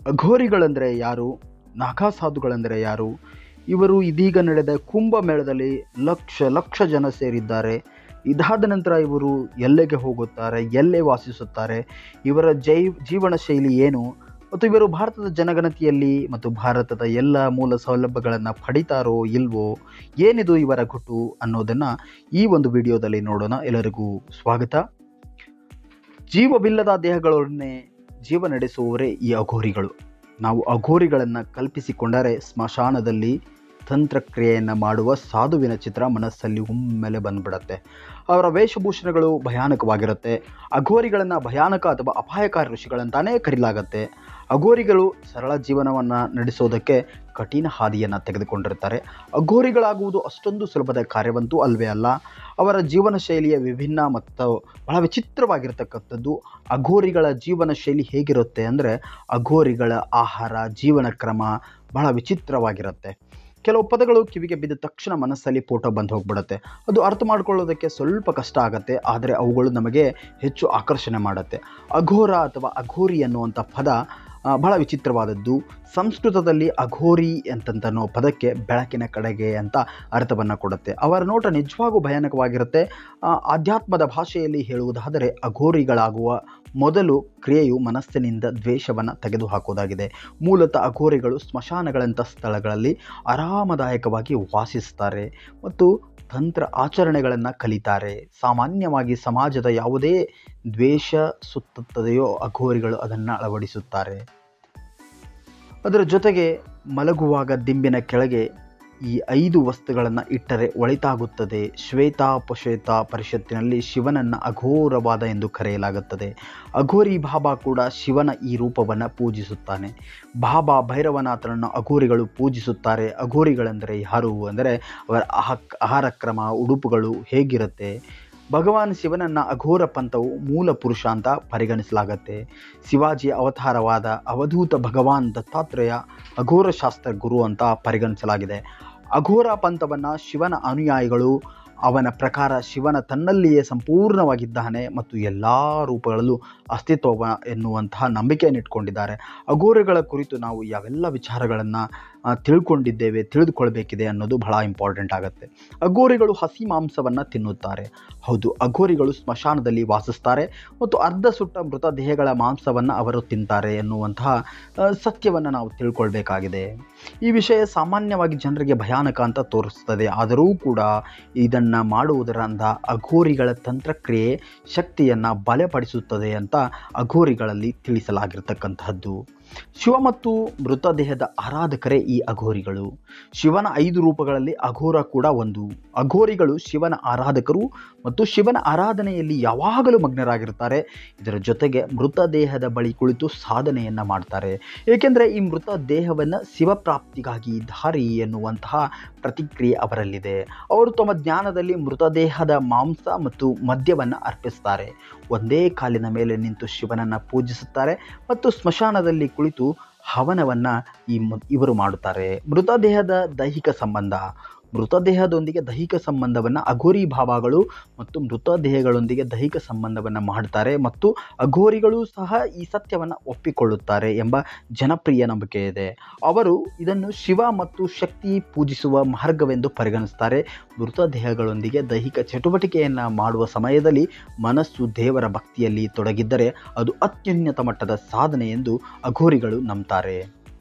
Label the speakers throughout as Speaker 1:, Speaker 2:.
Speaker 1: ಅಘೋರಿಗಳೆಂದರೆ ಯಾರು? ನಾಗಾಸಾಧುಗಳೆಂದರೆ ಯಾರು? ಇವರು ಇದೀಗ ನಡೆದ ಕುಂಭಮೇಳದಲ್ಲಿ ಲಕ್ಷ ಜನ ಸೇರಿದ್ದಾರೆ. ಇದಾದ ನಂತರ ಇವರು ಎಲ್ಲಿಗೆ ಹೋಗುತ್ತಾರೆ, ಎಲ್ಲೇ ವಾಸಿಸುತ್ತಾರೆ, ಇವರ ಜೀವನ ಶೈಲಿ ಏನು ಮತ್ತು ಇವರು ಭಾರತದ ಜನಗಣತಿಯಲ್ಲಿ ಮತ್ತು ಭಾರತದ ಎಲ್ಲ ಮೂಲ ಸೌಲಭ್ಯಗಳನ್ನು ಪಡಿತಾರೋ ಇಲ್ವೋ, ಏನಿದು ಇವರ ಗುಟ್ಟು ಅನ್ನೋದನ್ನು ಈ ಒಂದು ವಿಡಿಯೋದಲ್ಲಿ ನೋಡೋಣ. ಎಲ್ಲರಿಗೂ ಸ್ವಾಗತ. ಜೀವವಿಲ್ಲದ ದೇಹಗಳನ್ನೇ ಜೀವ ನಡೆಸುವವರೇ ಈ ಅಘೋರಿಗಳು. ನಾವು ಅಘೋರಿಗಳನ್ನು ಕಲ್ಪಿಸಿಕೊಂಡರೆ ಸ್ಮಶಾನದಲ್ಲಿ ತಂತ್ರಕ್ರಿಯೆಯನ್ನು ಮಾಡುವ ಸಾಧುವಿನ ಚಿತ್ರ ಮನಸ್ಸಲ್ಲಿ ಒಮ್ಮೆಲೆ ಬಂದ್ಬಿಡತ್ತೆ. ಅವರ ವೇಷಭೂಷಣಗಳು ಭಯಾನಕವಾಗಿರುತ್ತೆ. ಅಘೋರಿಗಳನ್ನು ಭಯಾನಕ ಅಥವಾ ಅಪಾಯಕಾರಿ ಋಷಿಗಳಂತಾನೇ ಕರೀಲಾಗತ್ತೆ. ಅಘೋರಿಗಳು ಸರಳ ಜೀವನವನ್ನು ನಡೆಸೋದಕ್ಕೆ ಕಠಿಣ ಹಾದಿಯನ್ನು ತೆಗೆದುಕೊಂಡಿರ್ತಾರೆ. ಅಘೋರಿಗಳಾಗುವುದು ಅಷ್ಟೊಂದು ಸುಲಭದ ಕಾರ್ಯವಂತೂ ಅಲ್ವೇ ಅಲ್ಲ. ಅವರ ಜೀವನ ಶೈಲಿಯ ವಿಭಿನ್ನ ಮತ್ತು ಬಹಳ ವಿಚಿತ್ರವಾಗಿರ್ತಕ್ಕಂಥದ್ದು. ಅಘೋರಿಗಳ ಜೀವನ ಶೈಲಿ ಹೇಗಿರುತ್ತೆ ಅಂದರೆ, ಅಘೋರಿಗಳ ಆಹಾರ, ಜೀವನ ಕ್ರಮ ಬಹಳ ವಿಚಿತ್ರವಾಗಿರುತ್ತೆ. ಕೆಲವು ಪದಗಳು ಕಿವಿಗೆ ಬಿದ್ದ ತಕ್ಷಣ ಮನಸ್ಸಲ್ಲಿ ಫೋಟೋ ಬಂದು ಹೋಗ್ಬಿಡುತ್ತೆ. ಅದು ಅರ್ಥ ಮಾಡ್ಕೊಳ್ಳೋದಕ್ಕೆ ಸ್ವಲ್ಪ ಕಷ್ಟ ಆಗುತ್ತೆ, ಆದರೆ ಅವುಗಳು ನಮಗೆ ಹೆಚ್ಚು ಆಕರ್ಷಣೆ ಮಾಡುತ್ತೆ. ಅಘೋರ ಅಥವಾ ಅಘೋರಿ ಅನ್ನುವಂಥ ಪದ ಬಹಳ ವಿಚಿತ್ರವಾದದ್ದು. ಸಂಸ್ಕೃತದಲ್ಲಿ ಅಘೋರಿ ಅಂತನ್ನೋ ಪದಕ್ಕೆ ಬೆಳಕಿನ ಕಡೆಗೆ ಅಂತ ಅರ್ಥವನ್ನು ಕೊಡುತ್ತೆ. ಅವರ ನೋಟ ನಿಜವಾಗೂ ಭಯಾನಕವಾಗಿರುತ್ತೆ. ಆಧ್ಯಾತ್ಮದ ಭಾಷೆಯಲ್ಲಿ ಹೇಳುವುದಾದರೆ ಅಘೋರಿಗಳಾಗುವ ಮೊದಲು ಕ್ರಿಯೆಯು ಮನಸ್ಸಿನಿಂದ ದ್ವೇಷವನ್ನು ತೆಗೆದುಹಾಕುವುದಾಗಿದೆ. ಮೂಲತಃ ಅಘೋರಿಗಳು ಸ್ಮಶಾನಗಳಂಥ ಸ್ಥಳಗಳಲ್ಲಿ ಆರಾಮದಾಯಕವಾಗಿ ವಾಸಿಸ್ತಾರೆ ಮತ್ತು ತಂತ್ರ ಆಚರಣೆಗಳನ್ನು ಕಲಿತಾರೆ. ಸಾಮಾನ್ಯವಾಗಿ ಸಮಾಜದ ಯಾವುದೇ ದ್ವೇಷ ಸುತ್ತುತ್ತದೆಯೋ ಅಘೋರಿಗಳು ಅದನ್ನು ಅಳವಡಿಸುತ್ತಾರೆ. ಅದರ ಜೊತೆಗೆ ಮಲಗುವಾಗ ದಿಂಬಿನ ಕೆಳಗೆ ಈ 5 ವಸ್ತುಗಳನ್ನು ಇಟ್ಟರೆ ಒಳಿತಾಗುತ್ತದೆ. ಶ್ವೇತಾಪಶ್ವೇತ ಪರಿಷತ್ತಿನಲ್ಲಿ ಶಿವನನ್ನು ಅಘೋರವಾದ ಎಂದು ಕರೆಯಲಾಗುತ್ತದೆ. ಅಘೋರಿ ಬಾಬಾ ಕೂಡ ಶಿವನ ಈ ರೂಪವನ್ನು ಪೂಜಿಸುತ್ತಾನೆ. ಬಾಬಾ ಭೈರವನಾಥನನ್ನು ಅಘೋರಿಗಳು ಪೂಜಿಸುತ್ತಾರೆ. ಅಘೋರಿಗಳೆಂದರೆ ಯಾರು ಅಂದರೆ, ಅವರ ಆಹಾರ ಕ್ರಮ, ಉಡುಪುಗಳು ಹೇಗಿರುತ್ತೆ. ಭಗವಾನ್ ಶಿವನನ್ನು ಅಘೋರ ಪಂಥವು ಮೂಲ ಪುರುಷ ಅಂತ ಪರಿಗಣಿಸಲಾಗತ್ತೆ. ಶಿವಾಜಿಯ ಅವತಾರವಾದ ಅವಧೂತ ಭಗವಾನ್ ದತ್ತಾತ್ರೇಯ ಅಘೋರ ಶಾಸ್ತ್ರ ಗುರು ಅಂತ ಪರಿಗಣಿಸಲಾಗಿದೆ. ಅಘೋರ ಪಂಥವನ್ನು ಶಿವನ ಅನುಯಾಯಿಗಳು ಅವನ ಪ್ರಕಾರ ಶಿವನ ತನ್ನಲ್ಲಿಯೇ ಸಂಪೂರ್ಣವಾಗಿದ್ದಾನೆ ಮತ್ತು ಎಲ್ಲ ರೂಪಗಳಲ್ಲೂ ಅಸ್ತಿತ್ವ ಎನ್ನುವಂತಹ ನಂಬಿಕೆಯನ್ನು ಇಟ್ಕೊಂಡಿದ್ದಾರೆ. ಅಘೋರಿಗಳ ಕುರಿತು ನಾವು ಯಾವೆಲ್ಲ ವಿಚಾರಗಳನ್ನು ತಿಳಿದುಕೊಳ್ಬೇಕಿದೆ ಅನ್ನೋದು ಬಹಳ ಇಂಪಾರ್ಟೆಂಟ್ ಆಗುತ್ತೆ. ಅಘೋರಿಗಳು ಹಸಿ ಮಾಂಸವನ್ನು ತಿನ್ನುತ್ತಾರೆ. ಹೌದು, ಅಘೋರಿಗಳು ಸ್ಮಶಾನದಲ್ಲಿ ವಾಸಿಸ್ತಾರೆ ಮತ್ತು ಅರ್ಧ ಸುಟ್ಟ ಮೃತದೇಹಗಳ ಮಾಂಸವನ್ನು ಅವರು ತಿಂತಾರೆ ಎನ್ನುವಂತಹ ಸತ್ಯವನ್ನು ನಾವು ತಿಳ್ಕೊಳ್ಬೇಕಾಗಿದೆ. ಈ ವಿಷಯ ಸಾಮಾನ್ಯವಾಗಿ ಜನರಿಗೆ ಭಯಾನಕ ಅಂತ ತೋರಿಸ್ತದೆ. ಆದರೂ ಕೂಡ ಇದನ್ನು ಮಾಡುವುದರಿಂದ ಅಘೋರಿಗಳ ತಂತ್ರಕ್ರಿಯೆ ಶಕ್ತಿಯನ್ನು ಬಲಪಡಿಸುತ್ತದೆ ಅಂತ ಅಘೋರಿಗಳಲ್ಲಿ ತಿಳಿಸಲಾಗಿರ್ತಕ್ಕಂತಹದ್ದು. ಶಿವ ಮತ್ತು ಮೃತದೇಹದ ಆರಾಧಕರೇ ಈ ಅಘೋರಿಗಳು. ಶಿವನ 5 ರೂಪಗಳಲ್ಲಿ ಅಘೋರ ಕೂಡ ಒಂದು. ಅಘೋರಿಗಳು ಶಿವನ ಆರಾಧಕರು ಮತ್ತು ಶಿವನ ಆರಾಧನೆಯಲ್ಲಿ ಯಾವಾಗಲೂ ಮಗ್ನರಾಗಿರ್ತಾರೆ. ಇದರ ಜೊತೆಗೆ ಮೃತದೇಹದ ಬಳಿ ಕುಳಿತು ಸಾಧನೆಯನ್ನು ಮಾಡ್ತಾರೆ. ಏಕೆಂದರೆ ಈ ಮೃತದೇಹವನ್ನು ಶಿವಪ್ರಾಪ್ತಿಗಾಗಿ ದಾರಿ ಎನ್ನುವಂತಹ ಪ್ರತಿಕ್ರಿಯೆ ಅವರಲ್ಲಿದೆ. ಅವರು ತಮ್ಮ ಜ್ಞಾನದಲ್ಲಿ ಮೃತದೇಹದ ಮಾಂಸ ಮತ್ತು ಮದ್ಯವನ್ನು ಅರ್ಪಿಸ್ತಾರೆ. ಒಂದೇ ಕಾಲಿನ ಮೇಲೆ ನಿಂತು ಶಿವನನ್ನು ಪೂಜಿಸುತ್ತಾರೆ ಮತ್ತು ಸ್ಮಶಾನದಲ್ಲಿ ಕುಳಿತು ಹವನವನ್ನು ಇವರು ಮಾಡುತ್ತಾರೆ. ಮೃತದೇಹದೊಂದಿಗೆ ದೈಹಿಕ ಸಂಬಂಧವನ್ನು ಅಘೋರಿ ಬಾಬಾಗಳು ಮತ್ತು ಮೃತದೇಹಗಳೊಂದಿಗೆ ದೈಹಿಕ ಸಂಬಂಧವನ್ನು ಮಾಡ್ತಾರೆ ಮತ್ತು ಅಘೋರಿಗಳು ಸಹ ಈ ಸತ್ಯವನ್ನು ಒಪ್ಪಿಕೊಳ್ಳುತ್ತಾರೆ ಎಂಬ ಜನಪ್ರಿಯ ನಂಬಿಕೆ ಇದೆ. ಅವರು ಇದನ್ನು ಶಿವ ಮತ್ತು ಶಕ್ತಿ ಪೂಜಿಸುವ ಮಾರ್ಗವೆಂದು ಪರಿಗಣಿಸ್ತಾರೆ. ಮೃತದೇಹಗಳೊಂದಿಗೆ ದೈಹಿಕ ಚಟುವಟಿಕೆಯನ್ನು ಮಾಡುವ ಸಮಯದಲ್ಲಿ ಮನಸ್ಸು ದೇವರ ಭಕ್ತಿಯಲ್ಲಿ ತೊಡಗಿದ್ದರೆ ಅದು ಅತ್ಯುನ್ನತ ಮಟ್ಟದ ಸಾಧನೆ ಎಂದು ಅಘೋರಿಗಳು ನಂಬ್ತಾರೆ.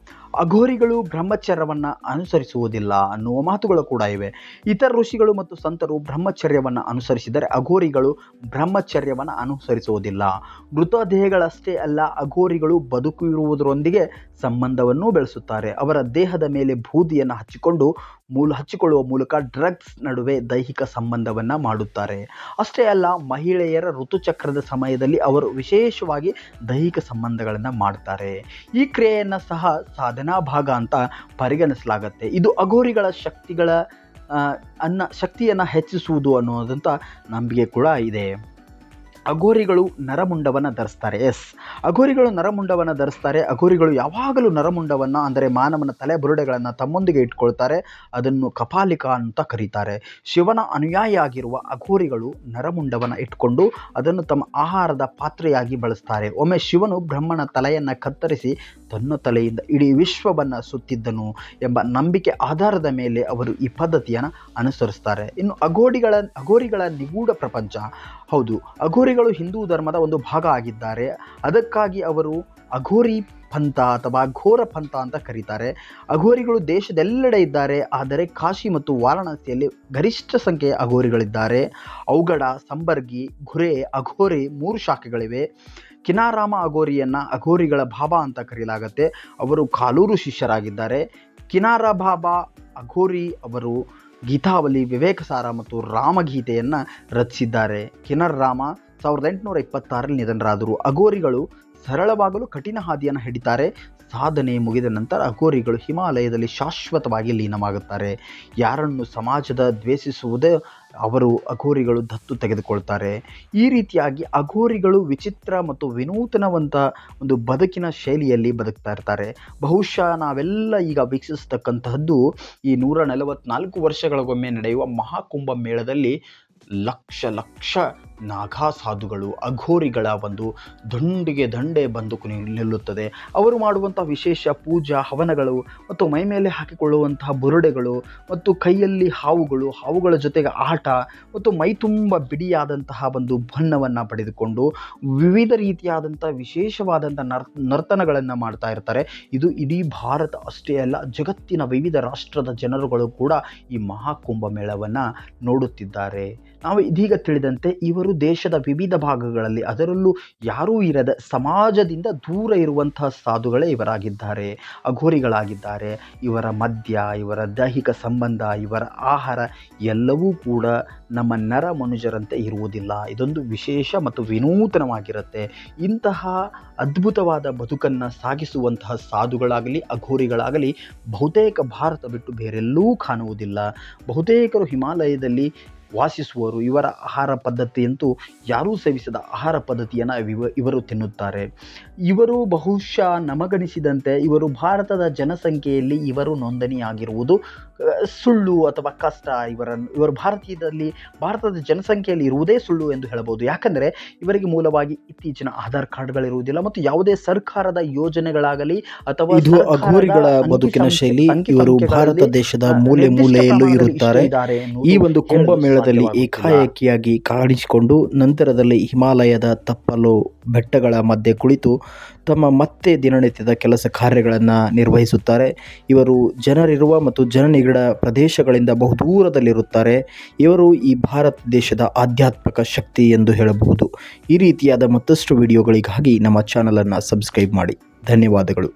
Speaker 1: ಅಘೋರಿಗಳು ಬ್ರಹ್ಮಚರ್ಯವನ್ನು ಅನುಸರಿಸುವುದಿಲ್ಲ ಅನ್ನುವ ಮಾತುಗಳು ಕೂಡ ಇವೆ. ಇತರ ಋಷಿಗಳು ಮತ್ತು ಸಂತರು ಬ್ರಹ್ಮಚರ್ಯವನ್ನು ಅನುಸರಿಸಿದರೆ ಅಘೋರಿಗಳು ಬ್ರಹ್ಮಚರ್ಯವನ್ನು ಅನುಸರಿಸುವುದಿಲ್ಲ. ಮೃತದೇಹಗಳಷ್ಟೇ ಅಲ್ಲ, ಅಘೋರಿಗಳು ಬದುಕಿರುವುದರೊಂದಿಗೆ ಸಂಬಂಧವನ್ನು ಬೆಳೆಸುತ್ತಾರೆ. ಅವರ ದೇಹದ ಮೇಲೆ ಬೂದಿಯನ್ನು ಹಚ್ಚಿಕೊಳ್ಳುವ ಮೂಲಕ ಡ್ರಗ್ಸ್ ನಡುವೆ ದೈಹಿಕ ಸಂಬಂಧವನ್ನು ಮಾಡುತ್ತಾರೆ. ಅಷ್ಟೇ ಅಲ್ಲ, ಮಹಿಳೆಯರ ಋತುಚಕ್ರದ ಸಮಯದಲ್ಲಿ ಅವರು ವಿಶೇಷವಾಗಿ ದೈಹಿಕ ಸಂಬಂಧಗಳನ್ನು ಮಾಡ್ತಾರೆ. ಈ ಕ್ರಿಯೆಯನ್ನು ಸಹ ಸಾಧನಾ ಭಾಗ ಅಂತ ಪರಿಗಣಿಸಲಾಗುತ್ತೆ. ಇದು ಅಘೋರಿಗಳ ಶಕ್ತಿಯನ್ನು ಹೆಚ್ಚಿಸುವುದು ಅನ್ನೋದಂಥ ನಂಬಿಕೆ ಕೂಡ ಇದೆ. ಅಘೋರಿಗಳು ನರಮುಂಡವನ್ನು ಧರಿಸ್ತಾರೆ. ಅಘೋರಿಗಳು ನರಮುಂಡವನ್ನು ಧರಿಸ್ತಾರೆ. ಅಘೋರಿಗಳು ಯಾವಾಗಲೂ ನರಮುಂಡವನ್ನು ಅಂದರೆ ಮಾನವನ ತಲೆ ಬುರುಡೆಗಳನ್ನು ತಮ್ಮೊಂದಿಗೆ ಇಟ್ಕೊಳ್ತಾರೆ. ಅದನ್ನು ಕಪಾಲಿಕಾ ಅಂತ ಕರೀತಾರೆ. ಶಿವನ ಅನುಯಾಯಿಯಾಗಿರುವ ಅಘೋರಿಗಳು ನರಮುಂಡವನ್ನು ಇಟ್ಕೊಂಡು ಅದನ್ನು ತಮ್ಮ ಆಹಾರದ ಪಾತ್ರೆಯಾಗಿ ಬಳಸ್ತಾರೆ. ಒಮ್ಮೆ ಶಿವನು ಬ್ರಹ್ಮನ ತಲೆಯನ್ನು ಕತ್ತರಿಸಿ ತನ್ನ ತಲೆಯಿಂದ ಇಡೀ ವಿಶ್ವವನ್ನು ಸುತ್ತಿದ್ದನು ಎಂಬ ನಂಬಿಕೆ ಆಧಾರದ ಮೇಲೆ ಅವರು ಈ ಪದ್ಧತಿಯನ್ನು ಅನುಸರಿಸ್ತಾರೆ. ಇನ್ನು ಅಘೋರಿಗಳ ನಿಗೂಢ ಪ್ರಪಂಚ. ಹೌದು, ಅಘೋರಿಗಳು ಹಿಂದೂ ಧರ್ಮದ ಒಂದು ಭಾಗ ಆಗಿದ್ದಾರೆ. ಅದಕ್ಕಾಗಿ ಅವರು ಅಘೋರಿ ಪಂಥ ಅಥವಾ ಘೋರ ಪಂಥ ಅಂತ ಕರೀತಾರೆ. ಅಘೋರಿಗಳು ದೇಶದೆಲ್ಲೆಡೆ ಇದ್ದಾರೆ. ಆದರೆ ಕಾಶಿ ಮತ್ತು ವಾರಾಣಸಿಯಲ್ಲಿ ಗರಿಷ್ಠ ಸಂಖ್ಯೆಯ ಅಘೋರಿಗಳಿದ್ದಾರೆ. ಔಗಡ, ಸಂಬರ್ಗಿ, ಘುರೆ, ಅಘೋರಿ 3 ಶಾಖೆಗಳಿವೆ. ಕಿನಾರಾಮ ಅಘೋರಿಯನ್ನು ಅಘೋರಿಗಳ ಬಾಬಾ ಅಂತ ಕರೆಯಲಾಗುತ್ತೆ. ಅವರು ಕಾಲೂರು ಶಿಷ್ಯರಾಗಿದ್ದಾರೆ. ಕಿನಾರ ಬಾಬಾ ಅಘೋರಿ ಅವರು ಗೀತಾವಲಿ, ವಿವೇಕಸಾರ ಮತ್ತು ರಾಮಗೀತೆಯನ್ನು ರಚಿಸಿದ್ದಾರೆ. ಕಿನ್ನರ ರಾಮ 1826ರಲ್ಲಿ ನಿಧನರಾದರು. ಅಘೋರಿಗಳು ಸರಳವಾಗಲು ಕಠಿಣ ಹಾದಿಯನ್ನು ಹಿಡಿತಾರೆ. ಸಾಧನೆ ಮುಗಿದ ನಂತರ ಅಘೋರಿಗಳು ಹಿಮಾಲಯದಲ್ಲಿ ಶಾಶ್ವತವಾಗಿ ಲೀನವಾಗುತ್ತಾರೆ. ಯಾರನ್ನು ಸಮಾಜದ ದ್ವೇಷಿಸುವುದೇ ಅವರು ಅಘೋರಿಗಳು ದತ್ತು ತೆಗೆದುಕೊಳ್ತಾರೆ. ಈ ರೀತಿಯಾಗಿ ಅಘೋರಿಗಳು ವಿಚಿತ್ರ ಮತ್ತು ವಿನೂತನವಂತ ಒಂದು ಬದುಕಿನ ಶೈಲಿಯಲ್ಲಿ ಬದುಕ್ತಾ ಇರ್ತಾರೆ. ಬಹುಶಃ ನಾವೆಲ್ಲ ಈಗ ವೀಕ್ಷಿಸ್ತಕ್ಕಂತಹದ್ದು ಈ 144 ವರ್ಷಗಳಿಗೊಮ್ಮೆ ನಡೆಯುವ ಮಹಾಕುಂಭ ಮೇಳದಲ್ಲಿ ಲಕ್ಷ ಲಕ್ಷ ನಾಗಾ ಸಾಧುಗಳು ಅಘೋರಿಗಳ ಒಂದು ದಂಡೆ ಬಂದು ನಿಲ್ಲುತ್ತದೆ. ಅವರು ಮಾಡುವಂಥ ವಿಶೇಷ ಪೂಜಾ ಹವನಗಳು ಮತ್ತು ಮೈಮೇಲೆ ಹಾಕಿಕೊಳ್ಳುವಂತಹ ಬುರುಡೆಗಳು ಮತ್ತು ಕೈಯಲ್ಲಿ ಹಾವುಗಳ ಜೊತೆಗೆ ಆಟ ಮತ್ತು ಮೈ ತುಂಬ ಬಿಡಿಯಾದಂತಹ ಒಂದು ಬಣ್ಣವನ್ನು ಪಡೆದುಕೊಂಡು ವಿವಿಧ ರೀತಿಯಾದಂಥ ವಿಶೇಷವಾದಂಥ ನರ್ತನಗಳನ್ನು ಮಾಡ್ತಾ ಇರ್ತಾರೆ. ಇದು ಇಡೀ ಭಾರತ ಅಷ್ಟೇ ಅಲ್ಲ, ಜಗತ್ತಿನ ವಿವಿಧ ರಾಷ್ಟ್ರದ ಜನರುಗಳು ಕೂಡ ಈ ಮಹಾಕುಂಭ ಮೇಳವನ್ನು ನೋಡುತ್ತಿದ್ದಾರೆ. ನಾವು ಇದೀಗ ತಿಳಿದಂತೆ ಇವರು ದೇಶದ ವಿವಿಧ ಭಾಗಗಳಲ್ಲಿ, ಅದರಲ್ಲೂ ಯಾರೂ ಇರದ ಸಮಾಜದಿಂದ ದೂರ ಇರುವಂತಹ ಸಾಧುಗಳೇ ಇವರಾಗಿದ್ದಾರೆ, ಅಘೋರಿಗಳಾಗಿದ್ದಾರೆ. ಇವರ ಮದ್ಯ, ಇವರ ದೈಹಿಕ ಸಂಬಂಧ, ಇವರ ಆಹಾರ ಎಲ್ಲವೂ ಕೂಡ ನಮ್ಮ ನರ ಮನುಜರಂತೆ ಇರುವುದಿಲ್ಲ. ಇದೊಂದು ವಿಶೇಷ ಮತ್ತು ವಿನೂತನವಾಗಿರುತ್ತೆ. ಇಂತಹ ಅದ್ಭುತವಾದ ಬದುಕನ್ನು ಸಾಗಿಸುವಂತಹ ಸಾಧುಗಳಾಗಲಿ ಅಘೋರಿಗಳಾಗಲಿ ಬಹುತೇಕ ಭಾರತ ಬಿಟ್ಟು ಬೇರೆಲ್ಲೂ ಕಾಣುವುದಿಲ್ಲ. ಬಹುತೇಕರು ಹಿಮಾಲಯದಲ್ಲಿ ವಾಸಿಸುವರು. ಇವರ ಆಹಾರ ಪದ್ಧತಿಯಂತೂ ಯಾರೂ ಸೇವಿಸದ ಆಹಾರ ಪದ್ಧತಿಯನ್ನು ಇವರು ತಿನ್ನುತ್ತಾರೆ. ಇವರು ಬಹುಶಃ ನಮಗನಿಸಿದಂತೆ ಇವರು ಭಾರತದ ಜನಸಂಖ್ಯೆಯಲ್ಲಿ ಇವರು ನೋಂದಣಿಯಾಗಿರುವುದು ಸುಳ್ಳು ಅಥವಾ ಕಷ್ಟ. ಇವರು ಭಾರತದ ಜನಸಂಖ್ಯೆಯಲ್ಲಿ ಇರುವುದೇ ಸುಳ್ಳು ಎಂದು ಹೇಳಬಹುದು. ಯಾಕಂದರೆ ಇವರಿಗೆ ಮೂಲವಾಗಿ ಇತ್ತೀಚಿನ ಆಧಾರ್ ಕಾರ್ಡ್ಗಳಿರುವುದಿಲ್ಲ ಮತ್ತು ಯಾವುದೇ ಸರ್ಕಾರದ ಯೋಜನೆಗಳಾಗಲಿ ಅಥವಾ
Speaker 2: ಇದು ಅಘೋರಿಗಳ ಬದುಕಿನ ಶೈಲಿ. ಇವರು ಭಾರತ ದೇಶದ ಮೂಲೆ ಮೂಲೆಯಲ್ಲೂ ಇರುತ್ತಾರೆ. ಈ ಒಂದು ಕುಂಭಮೇಳದಲ್ಲಿ ಏಕಾಏಕಿಯಾಗಿ ಕಾಣಿಸಿಕೊಂಡು ನಂತರದಲ್ಲಿ ಹಿಮಾಲಯದ ತಪ್ಪಲು ಬೆಟ್ಟಗಳ ಮಧ್ಯೆ ಕುಳಿತು ತಮ್ಮ ಮತ್ತೆ ದಿನನಿತ್ಯದ ಕೆಲಸ ಕಾರ್ಯಗಳನ್ನು ನಿರ್ವಹಿಸುತ್ತಾರೆ. ಇವರು ಜನರಿರುವ ಮತ್ತು ಜನನಿಬಿಡ ಪ್ರದೇಶಗಳಿಂದ ಬಹುದೂರದಲ್ಲಿರುತ್ತಾರೆ. ಇವರು ಈ ಭಾರತ ದೇಶದ ಆಧ್ಯಾತ್ಮಿಕ ಶಕ್ತಿ ಎಂದು ಹೇಳಬಹುದು. ಈ ರೀತಿಯಾದ ಮತ್ತಷ್ಟು ವಿಡಿಯೋಗಳಿಗಾಗಿ ನಮ್ಮ ಚಾನಲನ್ನು ಸಬ್ಸ್ಕ್ರೈಬ್ ಮಾಡಿ. ಧನ್ಯವಾದಗಳು.